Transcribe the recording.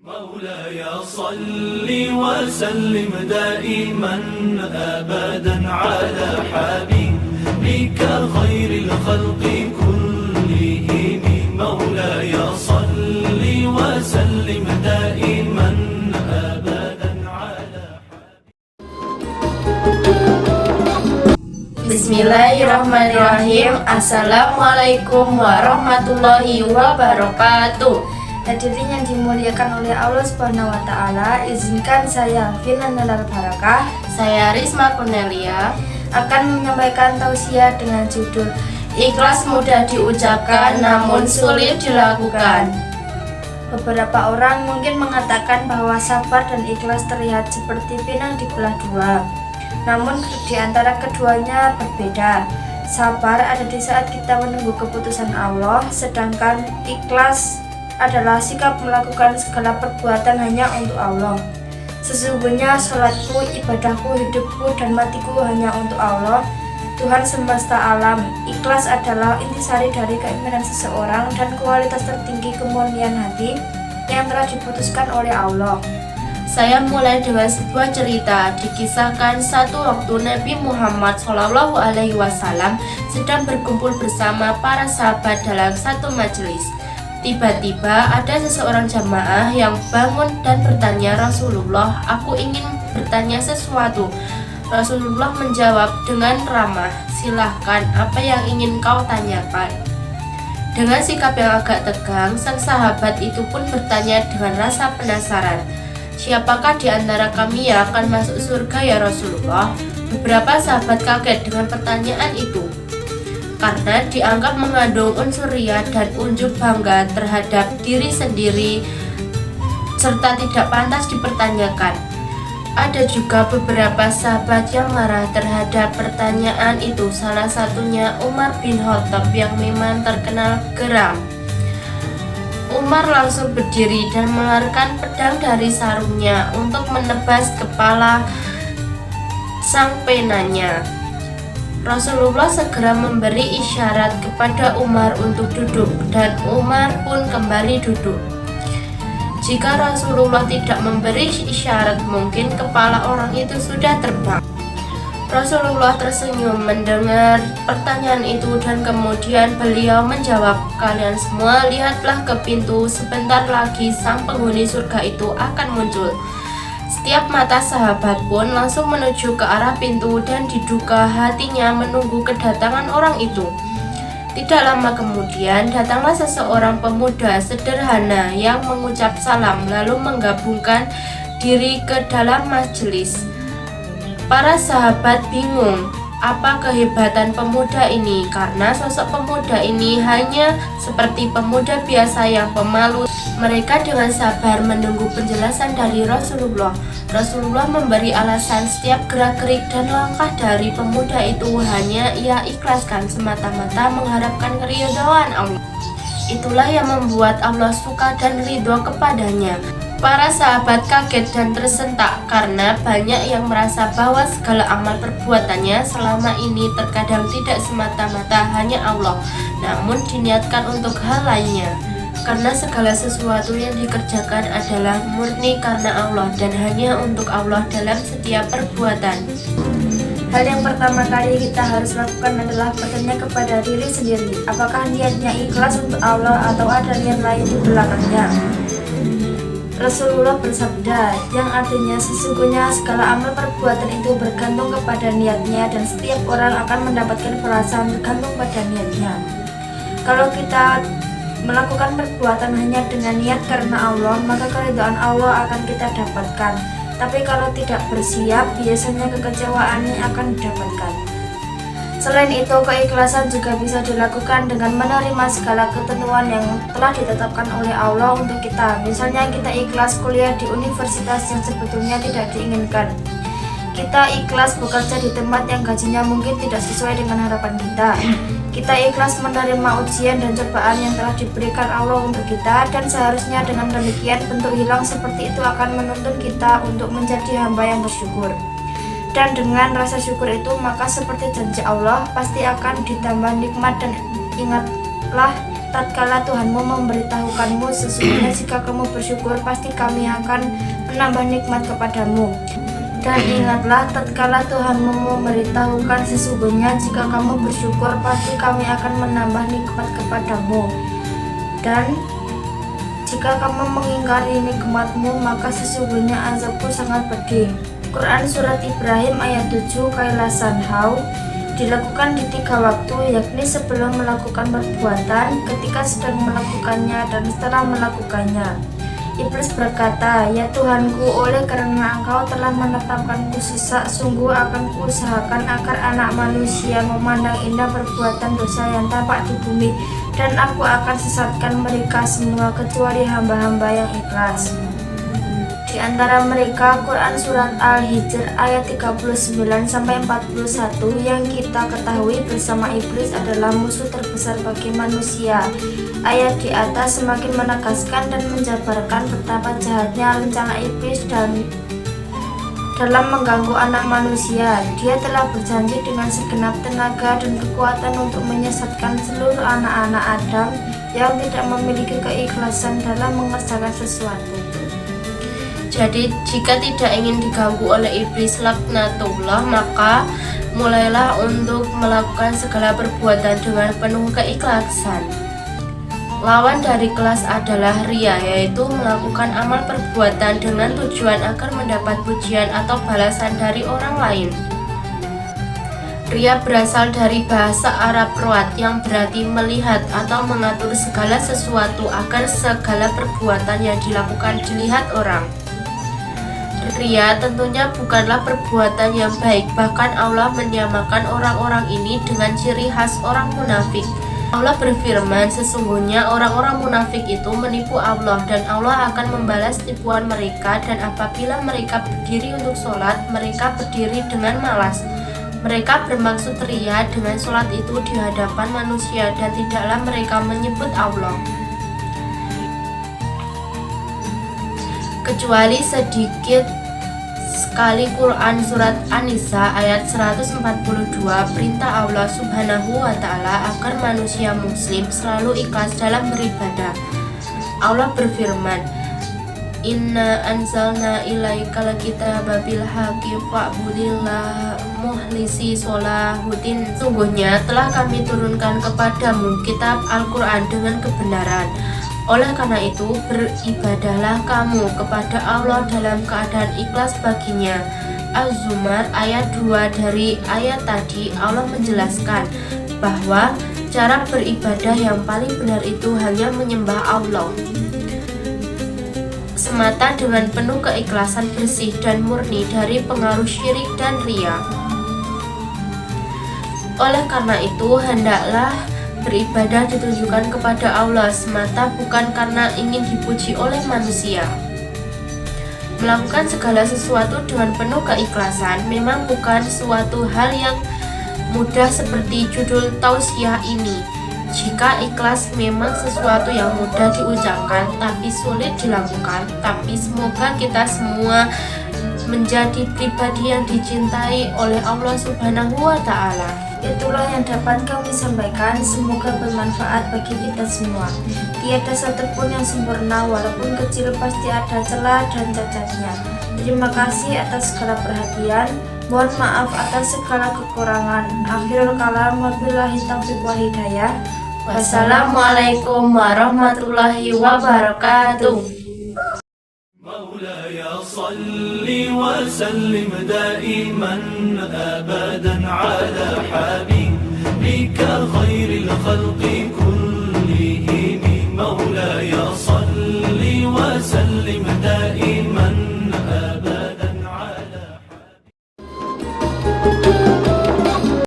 مولاي صل وسلم دائما أبدا على حبيبك خير الخلق كلهم مولاي صل وسلم دائما أبدا على Bismillahirrahmanirrahim. Assalamualaikum warahmatullahi wabarakatuh. Hadirin yang dimuliakan oleh Allah Subhanahu wa taala, izinkan saya Vina Nalar Barakah, saya Risma Cornelia akan menyampaikan tausiah dengan judul Ikhlas mudah diucapkan namun sulit dilakukan. Beberapa orang mungkin mengatakan bahwa sabar dan ikhlas terlihat seperti pinang dibelah dua. Namun di antara keduanya berbeda. Sabar ada di saat kita menunggu keputusan Allah, sedangkan ikhlas adalah sikap melakukan segala perbuatan hanya untuk Allah. Sesungguhnya sholatku, ibadahku, hidupku, dan matiku hanya untuk Allah, Tuhan semesta alam. Ikhlas adalah intisari dari keimanan seseorang dan kualitas tertinggi kemurnian hati yang telah diputuskan oleh Allah. Saya mulai dengan sebuah cerita. Dikisahkan satu waktu Nabi Muhammad SAW sedang berkumpul bersama para sahabat dalam satu majelis. Tiba-tiba ada seseorang jamaah yang bangun dan bertanya, "Rasulullah, aku ingin bertanya sesuatu." Rasulullah menjawab dengan ramah, "Silahkan, apa yang ingin kau tanyakan?" Dengan sikap yang agak tegang, sang sahabat itu pun bertanya dengan rasa penasaran, "Siapakah di antara kami yang akan masuk surga ya Rasulullah?" Beberapa sahabat kaget dengan pertanyaan itu, karena dianggap mengandung unsur riya dan unjuk bangga terhadap diri sendiri serta tidak pantas dipertanyakan. Ada juga beberapa sahabat yang marah terhadap pertanyaan itu, salah satunya Umar bin Khattab yang memang terkenal geram. Umar langsung berdiri dan mengeluarkan pedang dari sarungnya untuk menebas kepala sang penanya. Rasulullah segera memberi isyarat kepada Umar untuk duduk dan Umar pun kembali duduk. Jika Rasulullah tidak memberi isyarat, mungkin kepala orang itu sudah terbang. Rasulullah tersenyum mendengar pertanyaan itu dan kemudian beliau menjawab, "Kalian semua lihatlah ke pintu, sebentar lagi sang penghuni surga itu akan muncul." Setiap mata sahabat pun langsung menuju ke arah pintu dan diduga hatinya menunggu kedatangan orang itu. Tidak lama kemudian datanglah seseorang pemuda sederhana yang mengucap salam lalu menggabungkan diri ke dalam majelis. Para sahabat bingung apa kehebatan pemuda ini, karena sosok pemuda ini hanya seperti pemuda biasa yang pemalu. Mereka dengan sabar menunggu penjelasan dari Rasulullah. Rasulullah memberi alasan setiap gerak-gerik dan langkah dari pemuda itu hanya ia ikhlaskan semata-mata mengharapkan keridhaan Allah. Itulah yang membuat Allah suka dan ridho kepadanya. Para sahabat kaget dan tersentak karena banyak yang merasa bahwa segala amal perbuatannya selama ini terkadang tidak semata-mata hanya Allah, namun diniatkan untuk hal lainnya. Karena segala sesuatu yang dikerjakan adalah murni karena Allah dan hanya untuk Allah dalam setiap perbuatan. Hal yang pertama kali kita harus lakukan adalah bertanya kepada diri sendiri, apakah niatnya ikhlas untuk Allah atau ada niat lain di belakangnya. Rasulullah bersabda, yang artinya sesungguhnya segala amal perbuatan itu bergantung kepada niatnya dan setiap orang akan mendapatkan balasan tergantung pada niatnya. Kalau kita melakukan perbuatan hanya dengan niat karena Allah, maka keridhaan Allah akan kita dapatkan. Tapi kalau tidak bersiap, biasanya kekecewaan yang akan didapatkan. Selain itu, keikhlasan juga bisa dilakukan dengan menerima segala ketentuan yang telah ditetapkan oleh Allah untuk kita. Misalnya kita ikhlas kuliah di universitas yang sebetulnya tidak diinginkan. Kita ikhlas bekerja di tempat yang gajinya mungkin tidak sesuai dengan harapan kita. Kita ikhlas menerima ujian dan cobaan yang telah diberikan Allah untuk kita, dan seharusnya dengan demikian bentuk hilang seperti itu akan menuntun kita untuk menjadi hamba yang bersyukur. Dan dengan rasa syukur itu, maka seperti janji Allah pasti akan ditambah nikmat. Dan ingatlah tatkala Tuhanmu memberitahukanmu, sesungguhnya jika kamu bersyukur pasti kami akan menambah nikmat kepadamu. Dan ingatlah tatkala Tuhanmu memberitahukan, sesungguhnya jika kamu bersyukur pasti kami akan menambah nikmat kepadamu. Dan jika kamu mengingkari nikmatmu, maka sesungguhnya azabku sangat pedih. Quran Surat Ibrahim ayat 7. Kailasan hau dilakukan di 3 waktu, yakni sebelum melakukan perbuatan, ketika sedang melakukannya, dan setelah melakukannya. Iblis berkata, "Ya Tuhanku, oleh karena Engkau telah menetapkanku sisa, sungguh akan kuusahakan agar anak manusia memandang indah perbuatan dosa yang tampak di bumi, dan aku akan sesatkan mereka semua kecuali hamba-hamba yang ikhlas." Di antara mereka, Quran Surat Al-Hijr ayat 39-41 yang kita ketahui bersama iblis adalah musuh terbesar bagi manusia. Ayat di atas semakin menegaskan dan menjabarkan betapa jahatnya rencana iblis dan dalam mengganggu anak manusia. Dia telah berjanji dengan segenap tenaga dan kekuatan untuk menyesatkan seluruh anak-anak Adam yang tidak memiliki keikhlasan dalam mengerjakan sesuatu. Jadi jika tidak ingin diganggu oleh iblis laknatullah, maka mulailah untuk melakukan segala perbuatan dengan penuh keikhlasan. Lawan dari ikhlas adalah riya, yaitu melakukan amal perbuatan dengan tujuan agar mendapat pujian atau balasan dari orang lain. Riya berasal dari bahasa Arab ruat yang berarti melihat atau mengatur segala sesuatu agar segala perbuatan yang dilakukan dilihat orang. Riya tentunya bukanlah perbuatan yang baik, bahkan Allah menyamakan orang-orang ini dengan ciri khas orang munafik. Allah berfirman, sesungguhnya orang-orang munafik itu menipu Allah dan Allah akan membalas tipuan mereka, dan apabila mereka berdiri untuk sholat, mereka berdiri dengan malas. Mereka bermaksud riya dengan sholat itu di hadapan manusia dan tidaklah mereka menyebut Allah kecuali sedikit sekali. Quran Surat An-Nisa ayat 142, perintah Allah Subhanahu wa Ta'ala agar manusia muslim selalu ikhlas dalam beribadah. Allah berfirman, "Inna anzalna ilaikal kitaba bil haqqi fa'budillah muhlisi sholahuddin." Sungguhnya telah kami turunkan kepadamu kitab Al-Quran dengan kebenaran. Oleh karena itu, beribadahlah kamu kepada Allah dalam keadaan ikhlas baginya. Az-Zumar ayat 2. Dari ayat tadi, Allah menjelaskan bahwa cara beribadah yang paling benar itu hanya menyembah Allah semata dengan penuh keikhlasan bersih dan murni dari pengaruh syirik dan riya. Oleh karena itu, hendaklah beribadah ditujukan kepada Allah semata, bukan karena ingin dipuji oleh manusia. Melakukan segala sesuatu dengan penuh keikhlasan memang bukan suatu hal yang mudah seperti judul tausiah ini. Jika ikhlas memang sesuatu yang mudah diucapkan tapi sulit dilakukan, tapi semoga kita semua menjadi pribadi yang dicintai oleh Allah Subhanahu wa Ta'ala. Itulah yang dapat kami sampaikan, semoga bermanfaat bagi kita semua. Tiada satupun yang sempurna, walaupun kecil pasti ada celah dan cacatnya. Terima kasih atas segala perhatian, mohon maaf atas segala kekurangan. Akhirul kalam, wabillahi taufiq wal hidayah. Wassalamualaikum warahmatullahi wabarakatuh. مولاي صل وسلم دائما أبدا على حبيبك خير الخلق كلهم.